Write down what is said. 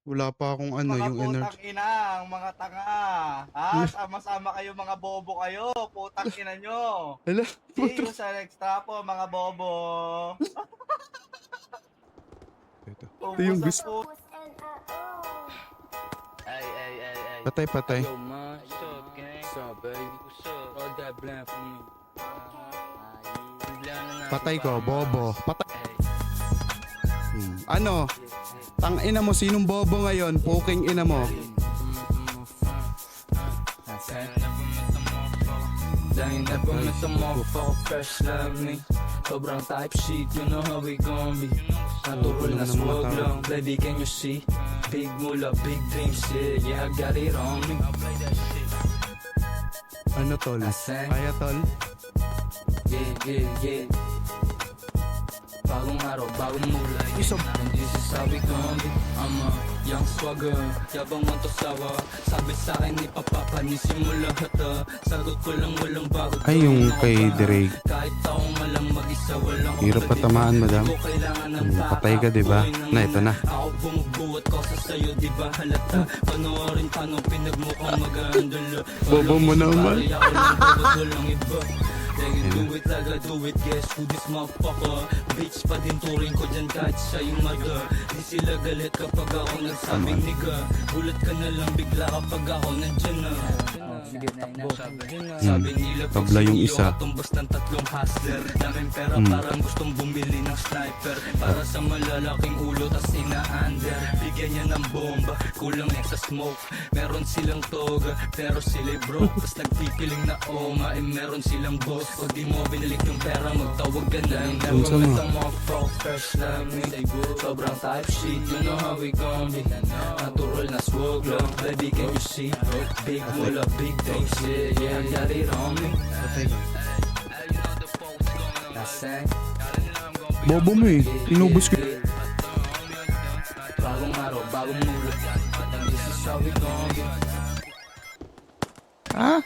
Wala pa akong ano, Mga yung putang energy. ina, ang mga tanga. Ha? Sama-sama kayo mga bobo kayo. Putang ina nyo. Hala, See you putang. sa next trapo mga bobo. Ito Ubus yung ang gusto. puto. Ay. Patay, patay. Yo, man. What's up, gang? What's up, baby? What's up? Roll that blunt for me. Patay ko, bobo. Patay. Ano? Tang ina mo, sinong bobo ngayon? Puking ina mo. Dahil never met a motherfucker fresh like me. Sobrang type shit, you know how we gon' be. Natural na swag lang, baby can you see? Big mula, big dreams, yeah, I got it on me. Ano tol? Kaya tol? Yeah. Bagong araw, bagong mulay. And this is how we gon' be. I'm a young swagger, yabang man to sawa. Sabi sa'kin ni Papa, nisimula hata. Sagot ko lang walang bago. Ay, yung kay Drake. Kahit taong malang mag-isa, walang Hirap patamaan, madam. Ko kailangan ng Patay ka, diba? Na, ito na. Ako bumubuhat ko sa sayo, diba halata? Panoorin paano pinagmukhang mag-aandala. Bobo mo naman. Pare ako lang, bobo lang iba. They can do it like I do it, guess who this motherfucker? Bitch pa din turing ko dyan kahit siya yung mother. Di sila galit kapag ako nagsabing nigga. Gulat ka na lang bigla kapag ako nandyan na. Sabi nila pag Tabla yung sa'yo isa. katumbas ng tatlong hustler. Daming pera parang gustong bumili ng sniper. Para sa malalaking ulo tas ina-under. Bigyan niya ng bomba, kulang yan sa smoke. Meron silang toga, pero sila'y broke. Pas nagpipiling na oma, meron silang boss. O di mo binalik yung pera, magtawag ka na. Never met a motherfucker fresh like me. Sobrang type shit, you know how we gon' be. Natural na swag lang, baby can you see? Big mula, big things, yeah, I got it on me. Bobo mo eh. Inubos ko. Bagong araw, bagong mulat. This is how we gon' be. Ah?